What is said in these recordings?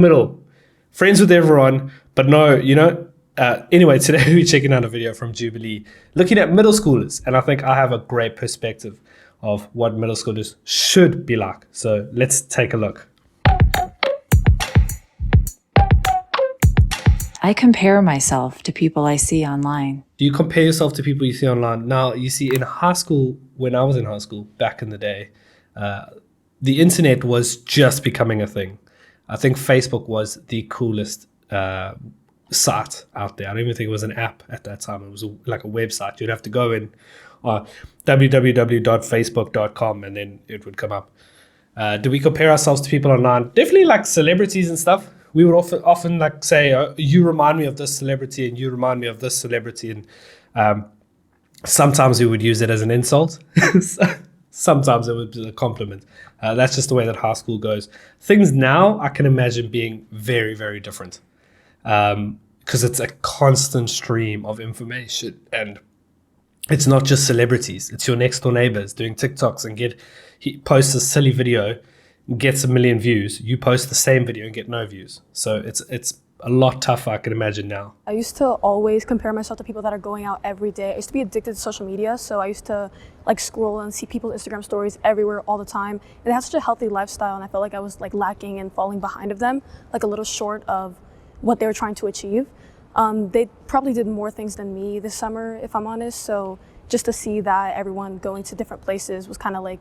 middle, friends with everyone, but no, anyway, today we're checking out a video from Jubilee looking at middle schoolers, and I think I have a great perspective of what middle schoolers should be like. So let's take a look. I compare myself to people I see online. Do you compare yourself to people you see online? Now, you see, in high school, when I was in high school back in the day, the internet was just becoming a thing. I think Facebook was the coolest site out there. I don't even think it was an app at that time. It was like a website. You'd have to go in www.facebook.com and then it would come up. Do we compare ourselves to people online? Definitely like celebrities and stuff. We would often like say, you remind me of this celebrity and you remind me of this celebrity. And sometimes we would use it as an insult. Sometimes it would be a compliment. That's just the way that high school goes. Things now I can imagine being very, very different because it's a constant stream of information, and it's not just celebrities. It's your next door neighbors doing TikToks and he posts a silly video, gets 1 million views. You post the same video and get no views. So it's a lot tougher, I can imagine now. I used to always compare myself to people that are going out every day. I used to be addicted to social media, so I used to like scroll and see people's Instagram stories everywhere all the time. And they have such a healthy lifestyle, and I felt like I was like lacking and falling behind of them, like a little short of what they were trying to achieve. They probably did more things than me this summer, if I'm honest. So just to see that everyone going to different places was kind of like,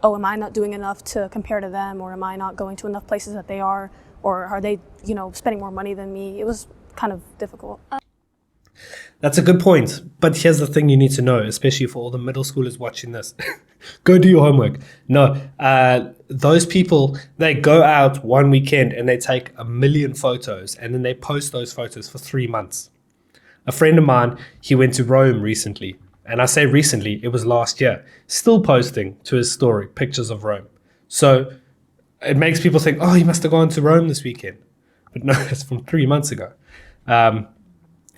oh, am I not doing enough to compare to them, or am I not going to enough places that they are? Or are they, spending more money than me? It was kind of difficult. That's a good point. But here's the thing you need to know, especially for all the middle schoolers watching this. Go do your homework. No, those people, they go out one weekend and they take 1 million photos and then they post those photos for 3 months. A friend of mine, he went to Rome recently. And I say recently, it was last year. Still posting to his story pictures of Rome. So it makes people think, oh, he must have gone to Rome this weekend. But no, it's from 3 months ago.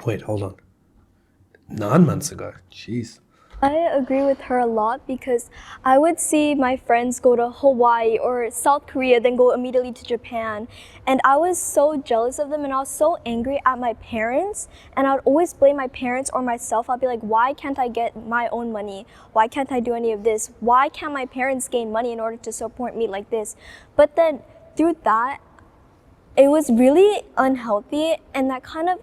Wait, hold on. 9 months ago. Jeez. I agree with her a lot because I would see my friends go to Hawaii or South Korea, then go immediately to Japan. And I was so jealous of them, and I was so angry at my parents. And I would always blame my parents or myself. I'd be like, why can't I get my own money? Why can't I do any of this? Why can't my parents gain money in order to support me like this? But then through that, it was really unhealthy, and that kind of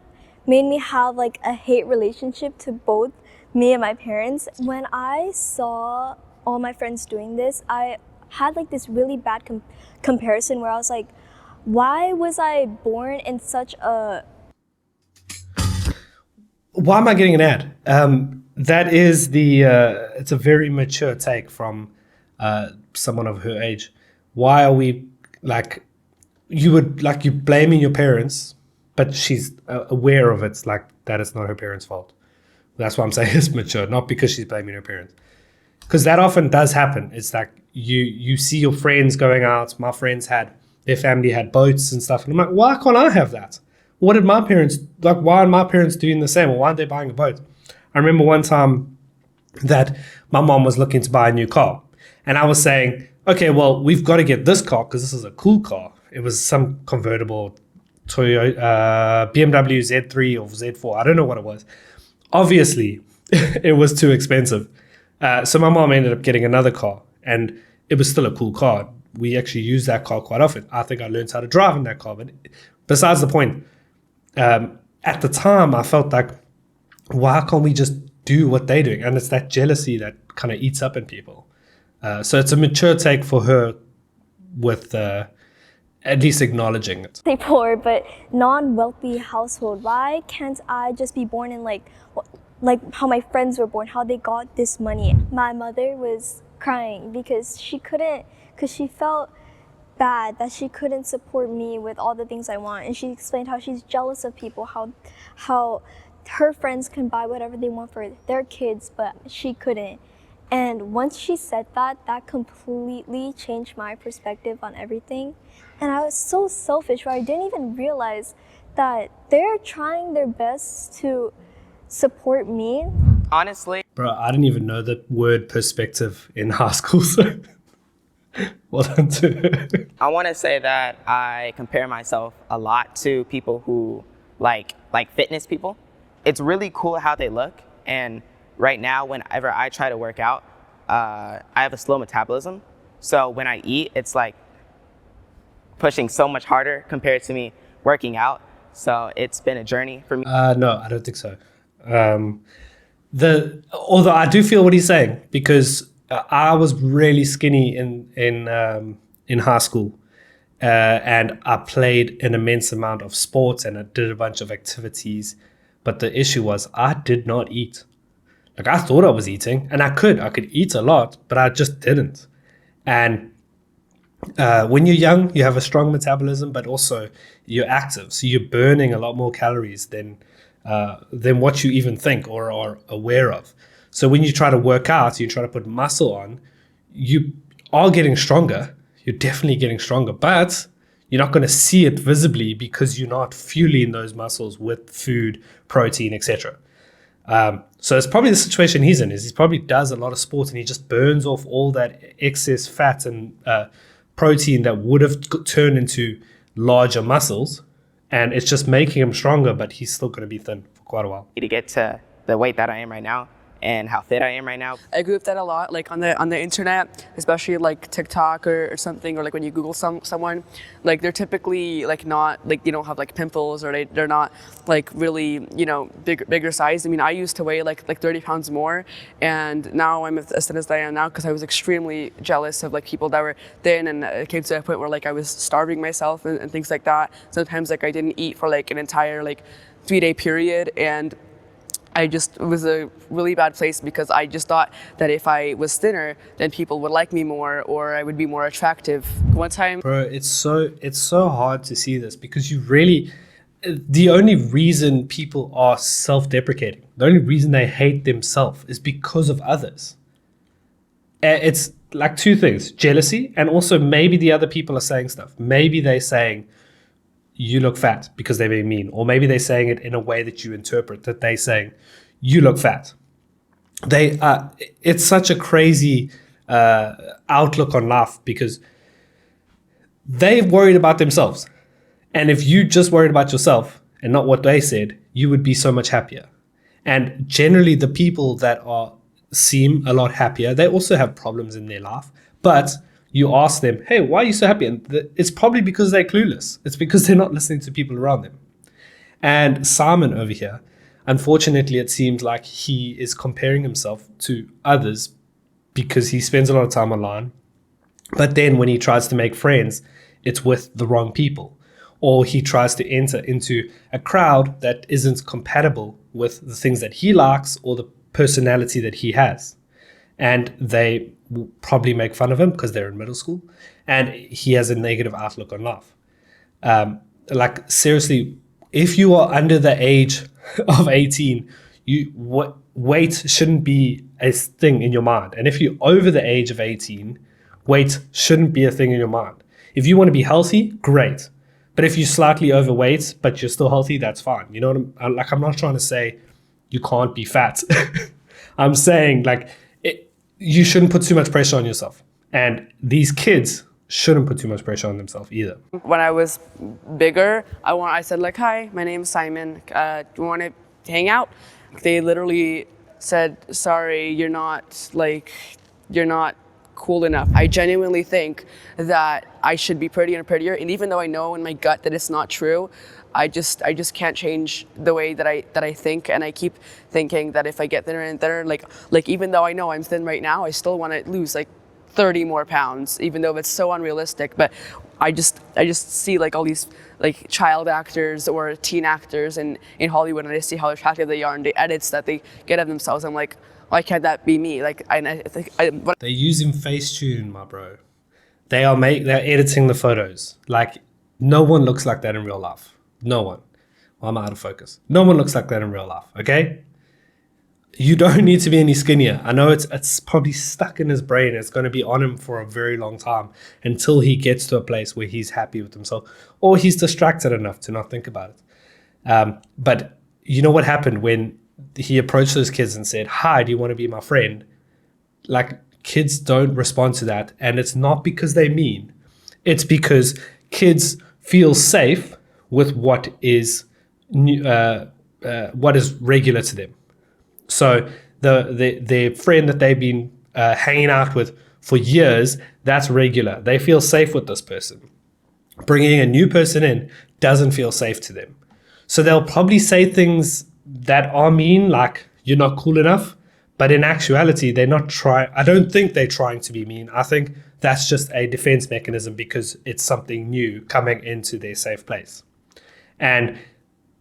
made me have like a hate relationship to both me and my parents. When I saw all my friends doing this, I had like this really bad comparison where I was like, why was I born in such a... Why am I getting an ad? That is it's a very mature take from someone of her age. Why are we you're blaming your parents, but she's aware of it, like that it's not her parents' fault. That's why I'm saying it's mature, not because she's blaming her parents. Because that often does happen. It's like you see your friends going out. My friends their family had boats and stuff. And I'm like, why can't I have that? What did my parents, why are my parents doing the same? Or why aren't they buying a boat? I remember one time that my mom was looking to buy a new car. And I was saying, okay, well, we've got to get this car because this is a cool car. It was some convertible Toyota, BMW Z3 or Z4. I don't know what it was. Obviously, it was too expensive. So my mom ended up getting another car, and it was still a cool car. We actually use that car quite often. I think I learned how to drive in that car. But besides the point, at the time, I felt like, why can't we just do what they're doing? And it's that jealousy that kind of eats up in people. So it's a mature take for her with at least acknowledging it. Say poor, but non-wealthy household. Why can't I just be born in like how my friends were born, how they got this money? My mother was crying because she felt bad that she couldn't support me with all the things I want. And she explained how she's jealous of people, how her friends can buy whatever they want for their kids, but she couldn't. And once she said that, that completely changed my perspective on everything. And I was so selfish where I didn't even realize that they're trying their best to support me. Honestly. Bro, I didn't even know the word perspective in high school. So Well done to her. I want to say that I compare myself a lot to people who like fitness people. It's really cool how they look, and right now whenever I try to work out, I have a slow metabolism. So when I eat, it's like pushing so much harder compared to me working out. So it's been a journey for me. No, I don't think so. Although I do feel what he's saying, because I was really skinny in high school, and I played an immense amount of sports and I did a bunch of activities. But the issue was I did not eat. Like, I thought I was eating, and I could eat a lot, but I just didn't. And when you're young, you have a strong metabolism, but also you're active, so you're burning a lot more calories than what you even think or are aware of. So when you try to work out, you try to put muscle on, you are getting stronger. You're definitely getting stronger, but you're not going to see it visibly because you're not fueling those muscles with food, protein, etc. So it's probably the situation he's in. Is he probably does a lot of sports and he just burns off all that excess fat and protein that would have turned into larger muscles, and it's just making him stronger, but he's still going to be thin for quite a while. To get to the weight that I am right now and how fit I am right now. I agree with that a lot. Like on the internet, especially like TikTok or something, or like when you Google someone, like they're typically like not like, they don't have like pimples, or they're not like really, you know, bigger size. I mean, I used to weigh like 30 pounds more, and now I'm as thin as I am now because I was extremely jealous of like people that were thin, and it came to a point where like I was starving myself and things like that. Sometimes like I didn't eat for like an entire like 3-day period, and it was a really bad place because I just thought that if I was thinner, then people would like me more, or I would be more attractive. One time, Bro, it's so hard to see this, because the only reason people are self-deprecating, the only reason they hate themselves is because of others. It's like two things: jealousy, and also maybe the other people are saying stuff. Maybe they're saying, you look fat, because they're being mean, or maybe they're saying it in a way that you interpret that they're saying you look fat. It's such a crazy outlook on life, because they've worried about themselves, and if you just worried about yourself and not what they said, you would be so much happier. And generally the people that seem a lot happier, they also have problems in their life, but you ask them, hey, why are you so happy? And it's probably because they're clueless. It's because they're not listening to people around them. And Simon over here, unfortunately, it seems like he is comparing himself to others because he spends a lot of time online. But then when he tries to make friends, it's with the wrong people. Or he tries to enter into a crowd that isn't compatible with the things that he likes or the personality that he has. And they will probably make fun of him because they're in middle school, and he has a negative outlook on life. Like, seriously, if you are under the age of 18, weight shouldn't be a thing in your mind. And if you're over the age of 18, weight shouldn't be a thing in your mind. If you want to be healthy, great. But if you're slightly overweight, but you're still healthy, that's fine. You know what I'm not trying to say you can't be fat. I'm saying, like, you shouldn't put too much pressure on yourself. And these kids shouldn't put too much pressure on themselves either. when I was bigger, I said like, hi, my name's Simon. Do you want to hang out? They literally said, sorry, you're not cool enough. I genuinely think that I should be prettier and prettier. And even though I know in my gut that it's not true, I just can't change the way that I think, and I keep thinking that if I get thinner and thinner, like even though I know I'm thin right now, I still want to lose like 30 more pounds, even though it's so unrealistic. But I just see like all these like child actors or teen actors in Hollywood, and I see how attractive they are and the edits that they get of themselves. I'm like, why can't that be me? Like I think They're using Facetune, my bro. They're editing the photos. Like, no one looks like that in real life. No one. Well, I'm out of focus. No one looks like that in real life, okay? You don't need to be any skinnier. I know it's probably stuck in his brain. It's going to be on him for a very long time until he gets to a place where he's happy with himself, or he's distracted enough to not think about it. But you know what happened when he approached those kids and said, hi, do you want to be my friend? Like, kids don't respond to that. And it's not because they're mean. It's because kids feel safe with what is regular to them. So the friend that they've been hanging out with for years, that's regular. They feel safe with this person. Bringing a new person in doesn't feel safe to them. So they'll probably say things that are mean, like you're not cool enough. But in actuality, they're not trying. I don't think they're trying to be mean. I think that's just a defense mechanism because it's something new coming into their safe place. And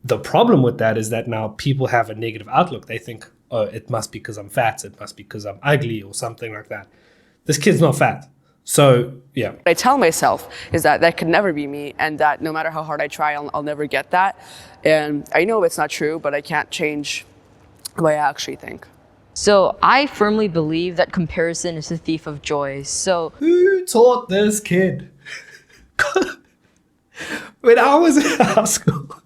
the problem with that is that now people have a negative outlook. They think, oh, it must be because I'm fat. It must be because I'm ugly or something like that. This kid's not fat. So, yeah. What I tell myself is that could never be me, and that no matter how hard I try, I'll never get that. And I know it's not true, but I can't change the way I actually think. So I firmly believe that comparison is the thief of joy. So Who taught this kid? When I was in high school,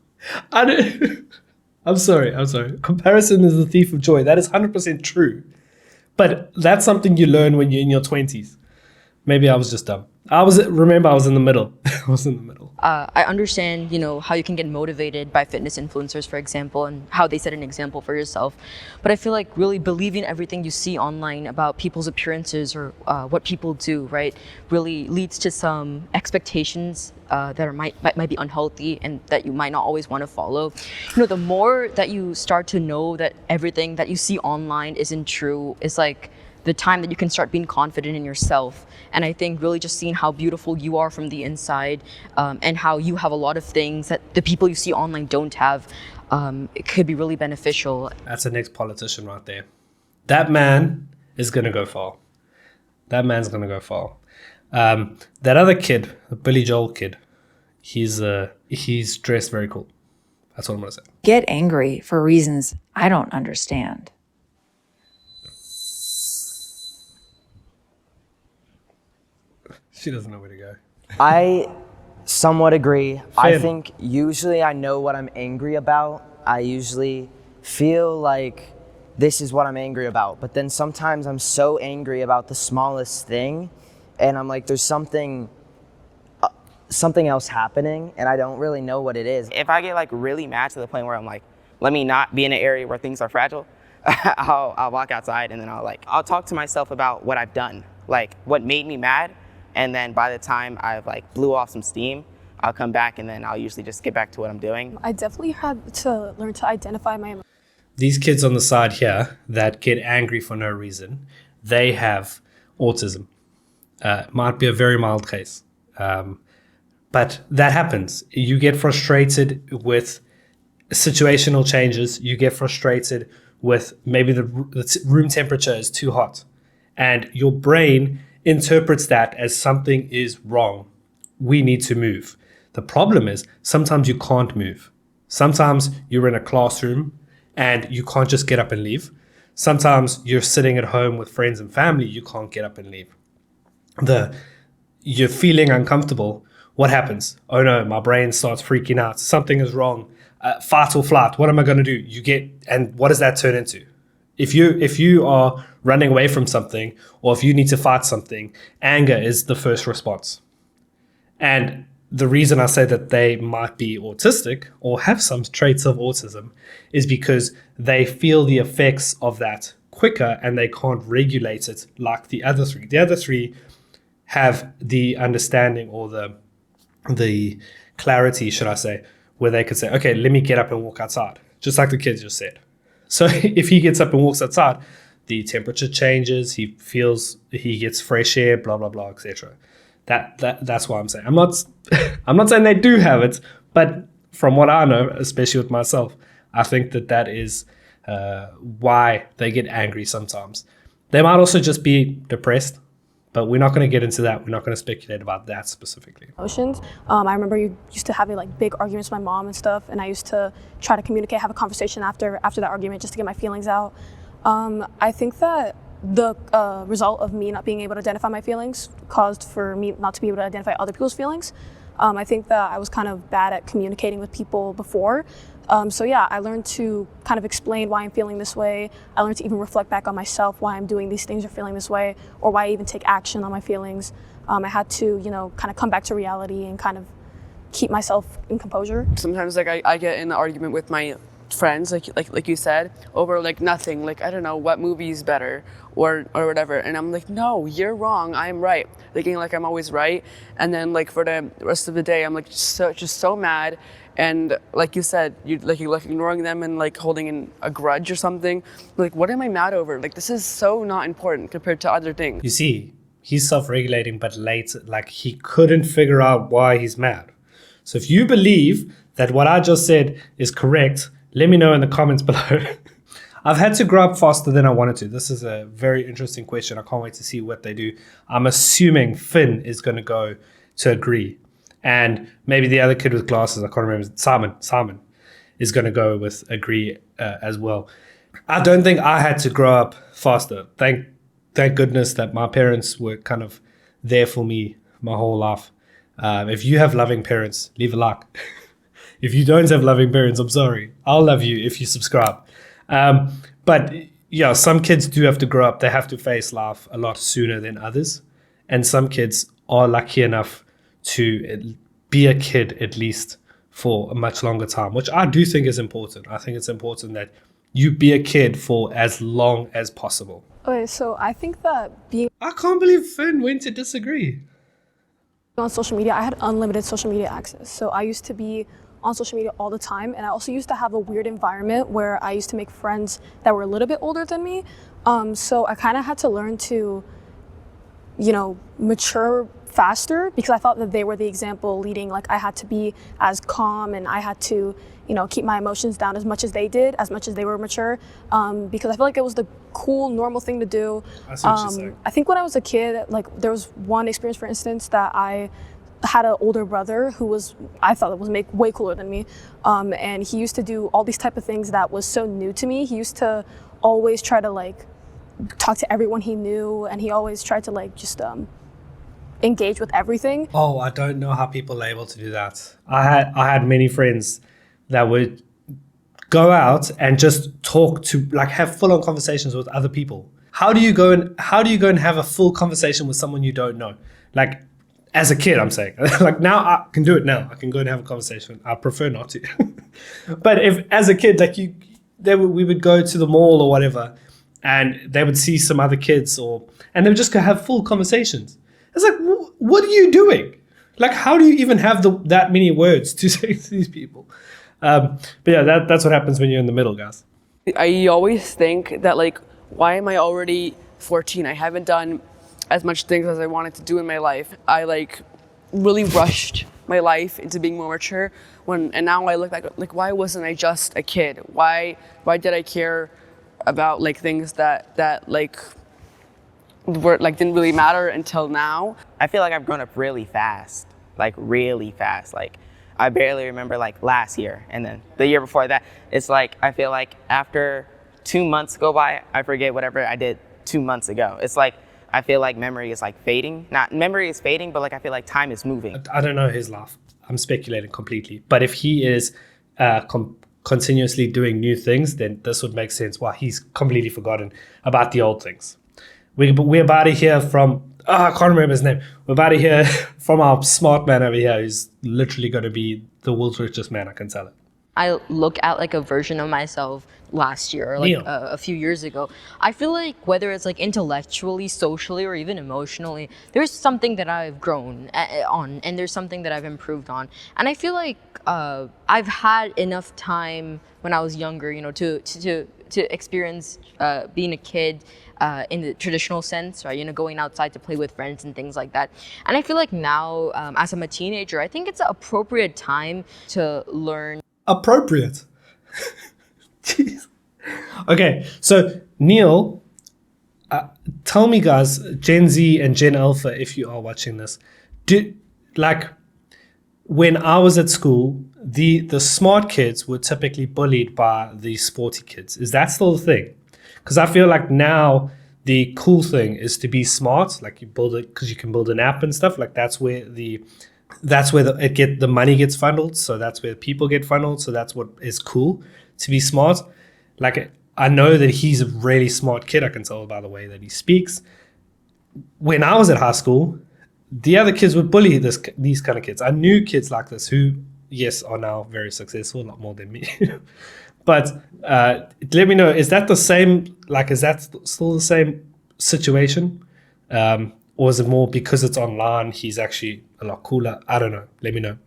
I'm sorry. Comparison is the thief of joy. That is 100% true. But that's something you learn when you're in your 20s. Maybe I was just dumb. I was in the middle. I understand, how you can get motivated by fitness influencers, for example, and how they set an example for yourself. But I feel like really believing everything you see online about people's appearances or what people do, right, really leads to some expectations that might be unhealthy and that you might not always want to follow. The more that you start to know that everything that you see online isn't true, is like the time that you can start being confident in yourself. And I think really just seeing how beautiful you are from the inside, and how you have a lot of things that the people you see online don't have, it could be really beneficial. That's the next politician right there. That man is going to go far. That man's going to go far. That other kid, the Billy Joel kid, he's dressed very cool. That's what I'm going to say. Get angry for reasons I don't understand. She doesn't know where to go. I somewhat agree. I Finn. think usually I know what I'm angry about. I usually feel like this is what I'm angry about. But then sometimes I'm so angry about the smallest thing, and I'm like, there's something else happening, and I don't really know what it is. If I get like really mad to the point where I'm like, let me not be in an area where things are fragile, I'll walk outside and then I'll talk to myself about what I've done, like what made me mad. And then by the time I've like blew off some steam, I'll come back and then I'll usually just get back to what I'm doing. I definitely had to learn to identify my emotions. These kids on the side here that get angry for no reason, they have autism. Might be a very mild case. But that happens. You get frustrated with situational changes. You get frustrated with maybe the room temperature is too hot. And your brain interprets that as something is wrong. We need to move. The problem is sometimes you can't move. Sometimes you're in a classroom and you can't just get up and leave. Sometimes you're sitting at home with friends and family, you can't get up and leave. You're feeling uncomfortable. What happens? Oh no, my brain starts freaking out. Something is wrong. Fight or flight. What am I going to do? And what does that turn into? If you are running away from something, or if you need to fight something, anger is the first response. And the reason I say that they might be autistic or have some traits of autism is because they feel the effects of that quicker and they can't regulate it like the other three. The other three have the understanding or the clarity, should I say, where they could say, okay, let me get up and walk outside, just like the kids just said. So if he gets up and walks outside, the temperature changes, he gets fresh air, blah, blah, blah, etc. That's what I'm saying. I'm not saying they do have it, but from what I know, especially with myself, I think that is why they get angry sometimes. They might also just be depressed, but we're not going to get into that. We're not going to speculate about that specifically. Emotions. I remember you used to having like big arguments with my mom and stuff, and I used to try to communicate, have a conversation after that argument just to get my feelings out. I think that the result of me not being able to identify my feelings caused for me not to be able to identify other people's feelings. I think that I was kind of bad at communicating with people before. So yeah, I learned to kind of explain why I'm feeling this way. I learned to even reflect back on myself, why I'm doing these things or feeling this way, or why I even take action on my feelings. I had to, kind of come back to reality and kind of keep myself in composure. Sometimes like I get in an argument with my friends, like you said, over like nothing, like I don't know what movie is better or whatever, and I'm like, no, you're wrong, I'm right, thinking like I'm always right, and then like for the rest of the day I'm like just so mad, and like you said, you're like ignoring them and like holding in a grudge or something. Like, what am I mad over? Like, this is so not important compared to other things. You see, he's self-regulating, but late, like he couldn't figure out why he's mad. So if you believe that what I just said is correct, let me know in the comments below. I've had to grow up faster than I wanted to. This is a very interesting question. I can't wait to see what they do. I'm assuming Finn is going to go to agree. And maybe the other kid with glasses, I can't remember, Simon is going to go with agree as well. I don't think I had to grow up faster. Thank goodness that my parents were kind of there for me my whole life. If you have loving parents, leave a like. If you don't have loving parents, I'm sorry. I'll love you if you subscribe. But yeah, some kids do have to grow up. They have to face life a lot sooner than others. And some kids are lucky enough to be a kid at least for a much longer time, which I do think is important. I think it's important that you be a kid for as long as possible. Okay, so I think that being I can't believe Finn went to disagree. on social media, I had unlimited social media access. So I used to be on social media all the time, and I also used to have a weird environment where I used to make friends that were a little bit older than me. So I kind of had to learn to, mature faster, because I thought that they were the example leading. Like, I had to be as calm, and I had to, keep my emotions down as much as they did, as much as they were mature, because I feel like it was the cool, normal thing to do. I see what you're saying. I think when I was a kid, like, there was one experience, for instance, that I had an older brother who I thought was way cooler than me, and he used to do all these type of things that was so new to me. He used to always try to like talk to everyone he knew, and he always tried to like just engage with everything. Oh, I don't know how people are able to do that. I had many friends that would go out and just talk to, like, have full-on conversations with other people. How do you go and have a full conversation with someone you don't know? Like, as a kid, I'm saying. Like, now I can do it now. I can go and have a conversation. I prefer not to. But if, as a kid, like we would go to the mall or whatever, and they would see some other kids, and they would just go have full conversations. It's like, what are you doing? Like, how do you even have that many words to say to these people? But yeah, that's what happens when you're in the middle, guys. I always think that, like, why am I already 14? I haven't done as much things as I wanted to do in my life. I like really rushed my life into being more mature, and now I look back, like, why wasn't I just a kid? Why did I care about like things that like were like didn't really matter until now? I feel like I've grown up really fast. Like, I barely remember like last year, and then the year before that. It's like, I feel like after 2 months go by, I forget whatever I did 2 months ago. It's like, I feel like memory is like fading. Not memory is fading, but like I feel like time is moving. I don't know his life. I'm speculating completely. But if he is continuously doing new things, then this would make sense why he's completely forgotten about the old things. We're about to hear from, I can't remember his name. We're about to hear from our smart man over here, who's literally going to be the world's richest man, I can tell it. I look at like a version of myself last year or like a few years ago. I feel like whether it's like intellectually, socially, or even emotionally, there's something that I've grown on, and there's something that I've improved on. And I feel like I've had enough time when I was younger, to experience being a kid in the traditional sense, right? Going outside to play with friends and things like that. And I feel like now, as I'm a teenager, I think it's an appropriate time to learn. Appropriate. Jeez. Okay, so Neil, tell me, guys, Gen Z and Gen Alpha, if you are watching this, when I was at school, the smart kids were typically bullied by the sporty kids. Is that still a thing? Because I feel like now the cool thing is to be smart, like you build it because you can build an app and stuff. Like, that's where the that's where the money gets funneled. So that's where people get funneled. So that's what is cool to be smart. Like, I know that he's a really smart kid. I can tell by the way that he speaks. When I was at high school, the other kids would bully these kind of kids. I knew kids like this who, yes, are now very successful, a lot more than me. But let me know, is that the same? Like, is that still the same situation? Or is it more because it's online, he's actually a lot cooler? I don't know. Let me know.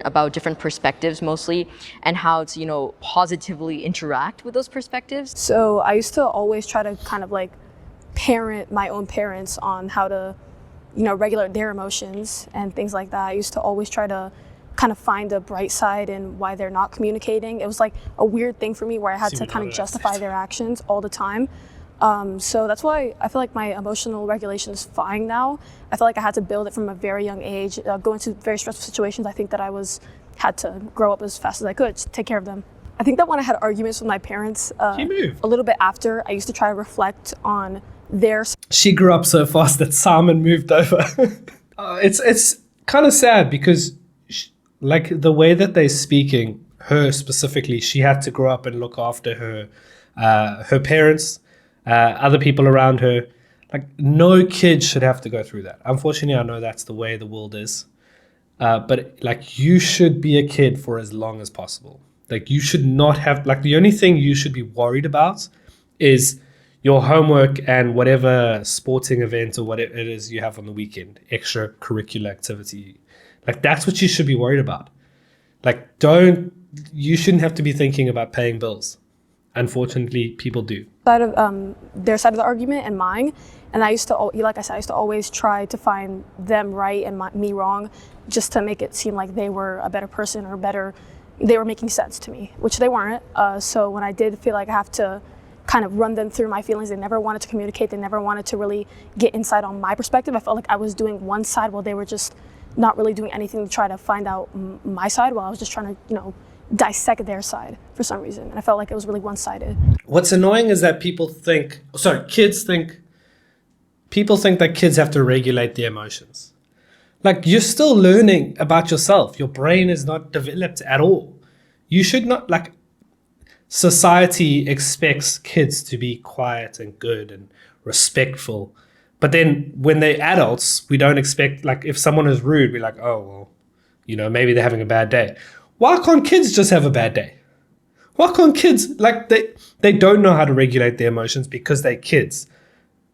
About different perspectives mostly, and how to, positively interact with those perspectives. So I used to always try to kind of like parent my own parents on how to, regulate their emotions and things like that. I used to always try to kind of find a bright side in why they're not communicating. It was like a weird thing for me where I had to kind of justify their actions all the time. So that's why I feel like my emotional regulation is fine now. I feel like I had to build it from a very young age, go into very stressful situations. I think that had to grow up as fast as I could to take care of them. I think that when I had arguments with my parents, a little bit after, I used to try to reflect on their. She grew up so fast that Simon moved over. It's kind of sad because like the way that they're speaking, her specifically, she had to grow up and look after her parents, other people around her. Like, no kid should have to go through that. Unfortunately, I know that's the way the world is. But like, you should be a kid for as long as possible. Like, you should not have, like, the only thing you should be worried about is your homework and whatever sporting event or whatever it is you have on the weekend, extracurricular activity. Like, that's what you should be worried about. Like, you shouldn't have to be thinking about paying bills. Unfortunately, people do. Their side of the argument and mine. And I used to, like I said, I used to always try to find them right and me wrong, just to make it seem like they were a better person or they were making sense to me, which they weren't. So when I did feel like I have to kind of run them through my feelings, they never wanted to communicate, they never wanted to really get insight on my perspective. I felt like I was doing one side while they were just not really doing anything to try to find out my side, while I was just trying to, dissect their side for some reason. And I felt like it was really one-sided. What's annoying is that people think that kids have to regulate their emotions. Like, you're still learning about yourself. Your brain is not developed at all. You should not, like, society expects kids to be quiet and good and respectful. But then when they're adults, we don't expect, like, if someone is rude, we're like, oh, well, maybe they're having a bad day. Why can't kids just have a bad day? Why can't kids, like, they don't know how to regulate their emotions because they're kids,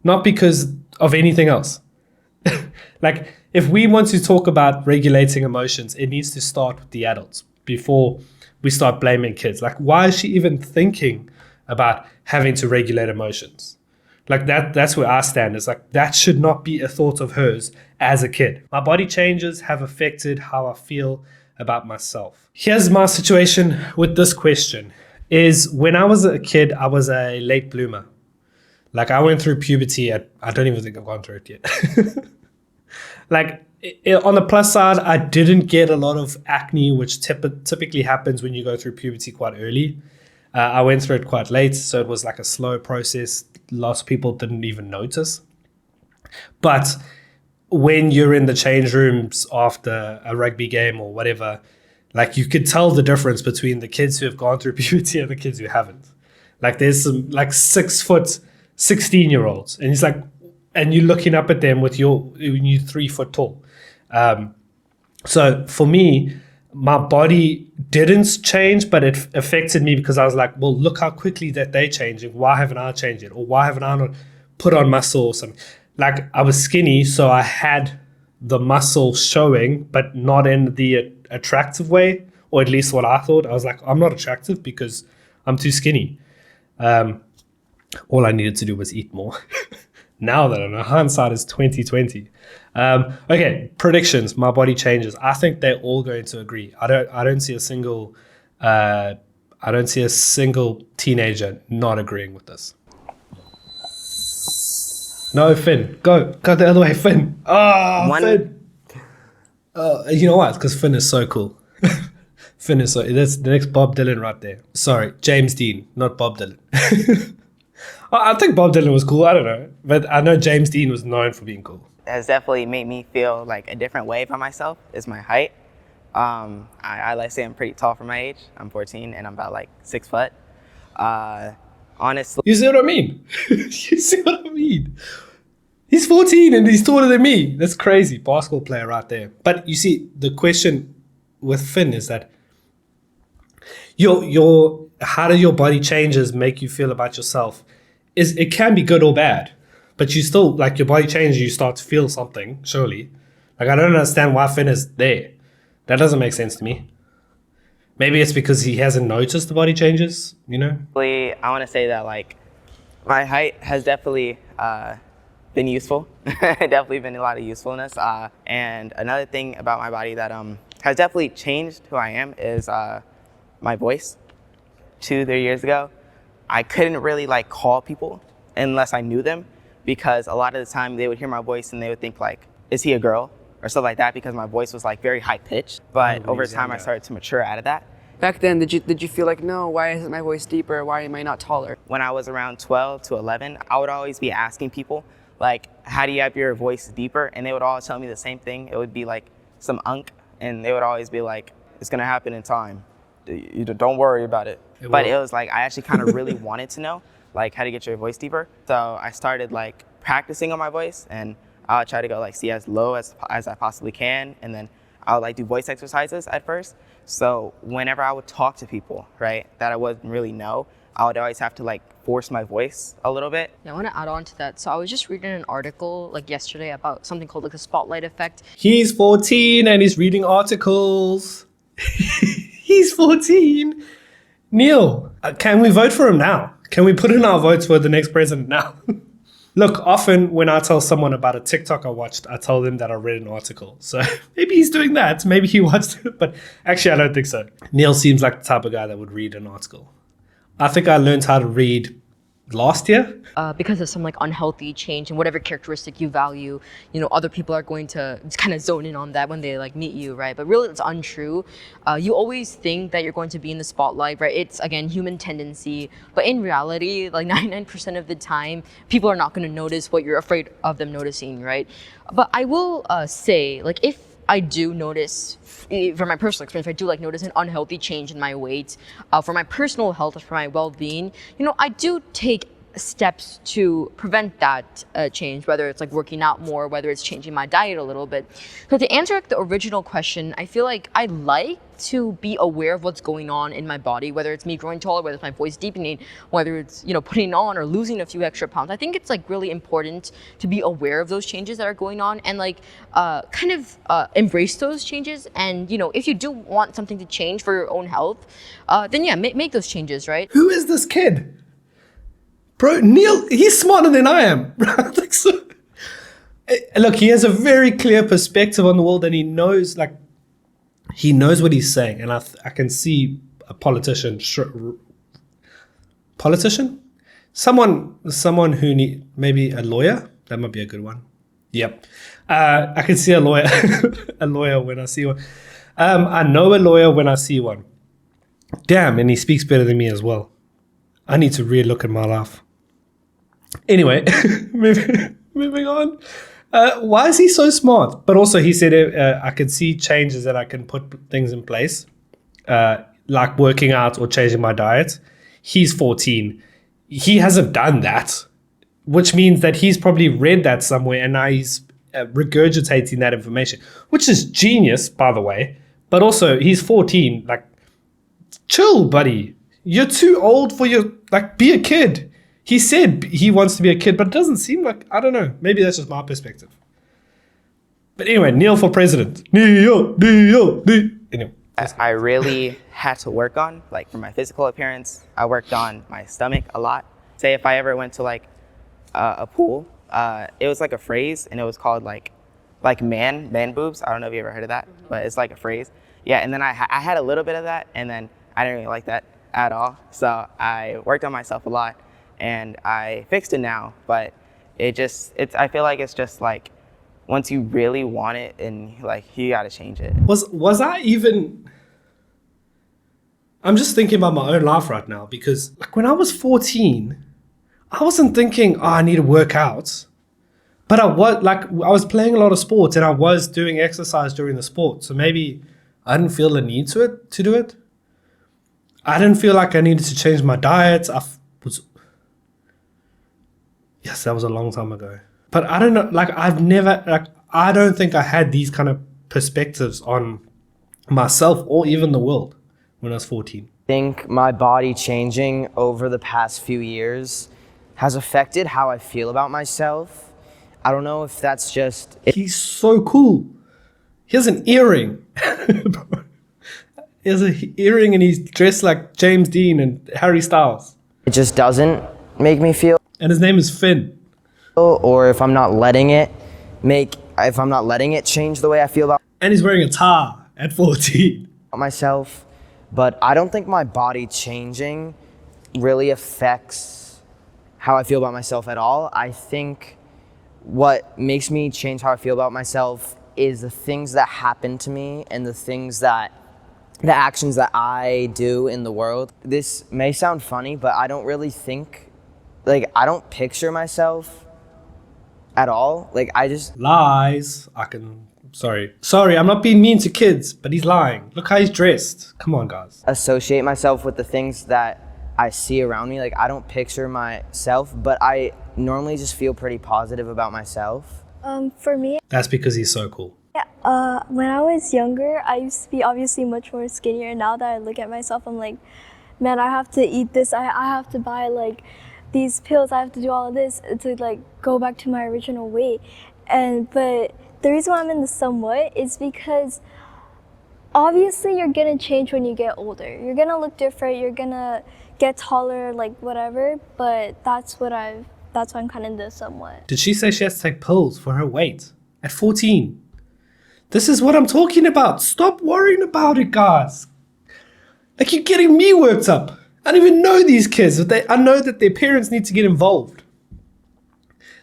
not because of anything else. Like, if we want to talk about regulating emotions, it needs to start with the adults before we start blaming kids. Like, why is she even thinking about having to regulate emotions? Like, that's where I stand. It's like, that should not be a thought of hers as a kid. My body changes have affected how I feel about myself. Here's my situation with this question is, when I was a kid, I was a late bloomer. Like, I went through puberty I don't even think I've gone through it yet. Like, on the plus side, I didn't get a lot of acne, which typically happens when you go through puberty quite early. I went through it quite late, so it was like a slow process. Lots of people didn't even notice. But when you're in the change rooms after a rugby game or whatever, like, you could tell the difference between the kids who have gone through puberty and the kids who haven't. Like, there's some like 6 foot 16-year-olds, and it's like, and you're looking up at them when you're 3 foot tall. So for me, my body didn't change, but it affected me because I was like, well, look how quickly that they're changing. Why haven't I changed it? Or why haven't I not put on muscle or something? Like, I was skinny, so I had the muscle showing, but not in the attractive way, or at least what I thought. I was like, I'm not attractive because I'm too skinny. All I needed to do was eat more. Now that I know, hindsight is 2020. Okay, predictions. My body changes. I think they're all going to agree. I don't see a single teenager not agreeing with this. No, Finn, go the other way, Finn. Finn. You know what? Because Finn is so cool. That's the next Bob Dylan right there. Sorry, James Dean, not Bob Dylan. I think Bob Dylan was cool. I don't know, but I know James Dean was known for being cool. has definitely made me feel like a different way about myself is my height. I like to say I'm pretty tall for my age. I'm 14 and I'm about like 6 foot. Honestly, You see what I mean? You see what I mean? He's 14 and he's taller than me. That's crazy. Basketball player right there. But you see, the question with Finn is that your how do your body changes make you feel about yourself? Is it can be good or bad, but you still like your body changes, you start to feel something, surely. Like I don't understand why Finn is there. That doesn't make sense to me. Maybe it's because he hasn't noticed the body changes, you know? I want to say that like my height has definitely been useful. Definitely been a lot of usefulness. And another thing about my body that has definitely changed who I am is my voice. 2-3 years ago, I couldn't really like call people unless I knew them, because a lot of the time they would hear my voice and they would think like, is he a girl? Or stuff like that, because my voice was like very high pitched. But over time I started to mature out of that. Back then, did you feel like, no, why isn't my voice deeper? Why am I not taller? When I was around 12 to 11, I would always be asking people, like, how do you have your voice deeper? And they would all tell me the same thing. It would be like some unk, and they would always be like, it's gonna happen in time. You don't worry about it. But it was like, I actually kind of really wanted to know, like, how to get your voice deeper. So I started like practicing on my voice, and I'll try to go like see as low as I possibly can, and then I'll like do voice exercises at first. So whenever I would talk to people, right, that I wouldn't really know, I would always have to like force my voice a little bit. Yeah, I want to add on to that. So I was just reading an article like yesterday about something called like the spotlight effect. He's 14 and he's reading articles. He's 14. Neil, can we vote for him now? Can we put in our votes for the next president now? Look, often when I tell someone about a TikTok I watched, I tell them that I read an article. So maybe he's doing that. Maybe he watched it, but actually I don't think so. Neil seems like the type of guy that would read an article. I think I learned how to read last year. Because of some like unhealthy change in whatever characteristic you value, you know, other people are going to kind of zone in on that when they like meet you, right? But really it's untrue. You always think that you're going to be in the spotlight, right? It's again, human tendency, but in reality, like 99% of the time, people are not going to notice what you're afraid of them noticing, right? But I will say, like, if I do notice, from my personal experience, I do like notice an unhealthy change in my weight, for my personal health, for my well-being, you know, I do take steps to prevent that change, whether it's like working out more, whether it's changing my diet a little bit. So to answer the original question, I feel like I like to be aware of what's going on in my body, whether it's me growing taller, whether it's my voice deepening, whether it's, you know, putting on or losing a few extra pounds. I think it's like really important to be aware of those changes that are going on and like kind of embrace those changes. And, you know, if you do want something to change for your own health, then yeah, make those changes, right? Who is this kid? Bro, Neil, he's smarter than I am. Like, so, look, he has a very clear perspective on the world, and he knows what he's saying. And I can see a politician, someone who maybe a lawyer. That might be a good one. Yep, I can see a lawyer, a lawyer when I see one. I know a lawyer when I see one. Damn, and he speaks better than me as well. I need to really look at my life. Anyway, moving on. Why is he so smart? But also he said I can see changes and I can put things in place, like working out or changing my diet. He's 14. He hasn't done that, which means that he's probably read that somewhere and now he's regurgitating that information, which is genius, by the way. But also he's 14. Like, chill, buddy. You're too old for be a kid. He said he wants to be a kid, but it doesn't seem like, I don't know. Maybe that's just my perspective. But anyway, Neil for president. Neil. Anyway. I really had to work on, like for my physical appearance, I worked on my stomach a lot. Say if I ever went to like a pool, it was like a phrase and it was called like man boobs. I don't know if you ever heard of that, but it's like a phrase. Yeah, and then I had a little bit of that and then I didn't really like that at all. So I worked on myself a lot and I fixed it now, but I feel like it's just like once you really want it and like you gotta change it. Was I even, I'm just thinking about my own life right now because like when I was 14, I wasn't thinking, oh, I need to work out. But I was playing a lot of sports and I was doing exercise during the sport. So maybe I didn't feel the need to do it. I didn't feel like I needed to change my diet. Yes, that was a long time ago. But I don't know, I don't think I had these kind of perspectives on myself or even the world when I was 14. I think my body changing over the past few years has affected how I feel about myself. I don't know if that's just... He's so cool. He has an earring. He has an earring and he's dressed like James Dean and Harry Styles. It just doesn't make me feel... And his name is Finn. Or if I'm not letting it change the way I feel about And he's wearing a tie at 14. myself. But I don't think my body changing really affects how I feel about myself at all. I think what makes me change how I feel about myself is the things that happen to me and the actions that I do in the world. This may sound funny, but I don't really think, I don't picture myself at all. I just... Lies. Sorry, I'm not being mean to kids, but he's lying. Look how he's dressed. Come on, guys. associate myself with the things that I see around me. I don't picture myself, but I normally just feel pretty positive about myself. For me, That's because he's so cool. when I was younger, I used to be obviously much more skinnier. Now that I look at myself, I'm like, man, I have to eat this. I have to buy these pills. I have to do all of this to go back to my original weight. But the reason why I'm in the somewhat is because obviously you're gonna change when you get older. You're gonna look different. You're gonna get taller, whatever. But that's why I'm kind of in the somewhat. Did she say she has to take pills for her weight at 14? This is what I'm talking about. Stop worrying about it, guys. You're getting me worked up. I don't even know these kids, but I know that their parents need to get involved.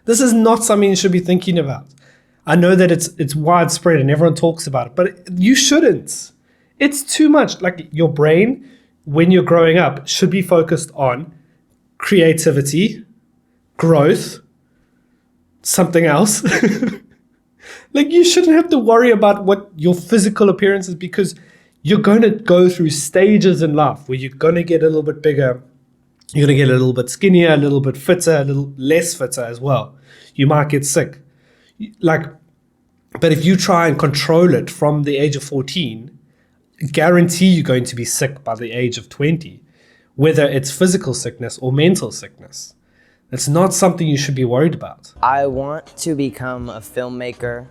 This is not something you should be thinking about. I know that it's widespread and everyone talks about it, but you shouldn't. It's too much. Your brain, when you're growing up, should be focused on creativity, growth, something else. You shouldn't have to worry about what your physical appearance is, because you're going to go through stages in life where you're going to get a little bit bigger. You're going to get a little bit skinnier, a little bit fitter, a little less fitter as well. You might get sick. But if you try and control it from the age of 14, guarantee you're going to be sick by the age of 20, whether it's physical sickness or mental sickness. It's not something you should be worried about. I want to become a filmmaker.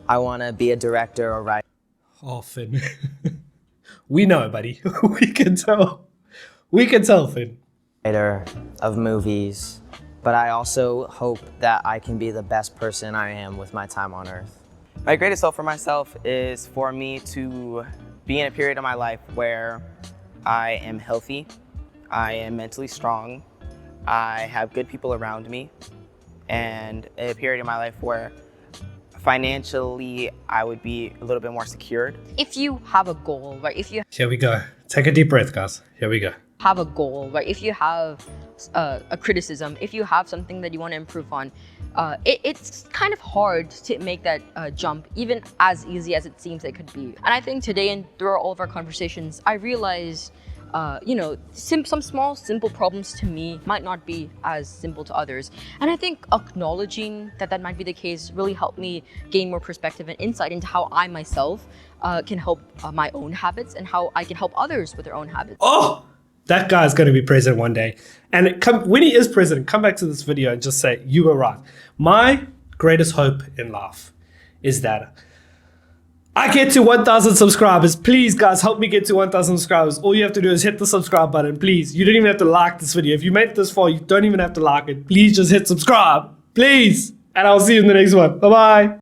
I want to be a director or writer. Oh, Finn. We know, buddy. We can tell. We can tell, Finn. Of movies, but I also hope that I can be the best person I am with my time on Earth. My greatest hope for myself is for me to be in a period of my life where I am healthy, I am mentally strong, I have good people around me, and a period in my life where financially I would be a little bit more secured. If you have a goal, right? Here we go. Take a deep breath, guys. Here we go. Have a goal, right? If you have a criticism, if you have something that you want to improve on, it's kind of hard to make that jump, even as easy as it seems it could be. And I think today and through all of our conversations, I realize, some small, simple problems to me might not be as simple to others. And I think acknowledging that might be the case really helped me gain more perspective and insight into how I myself can help my own habits and how I can help others with their own habits. Oh! That guy's going to be president one day. And when he is president, come back to this video and just say, you were right. My greatest hope in life is that I get to 1,000 subscribers. Please, guys, help me get to 1,000 subscribers. All you have to do is hit the subscribe button, please. You don't even have to like this video. If you made it this far, you don't even have to like it. Please just hit subscribe. Please. And I'll see you in the next one. Bye-bye.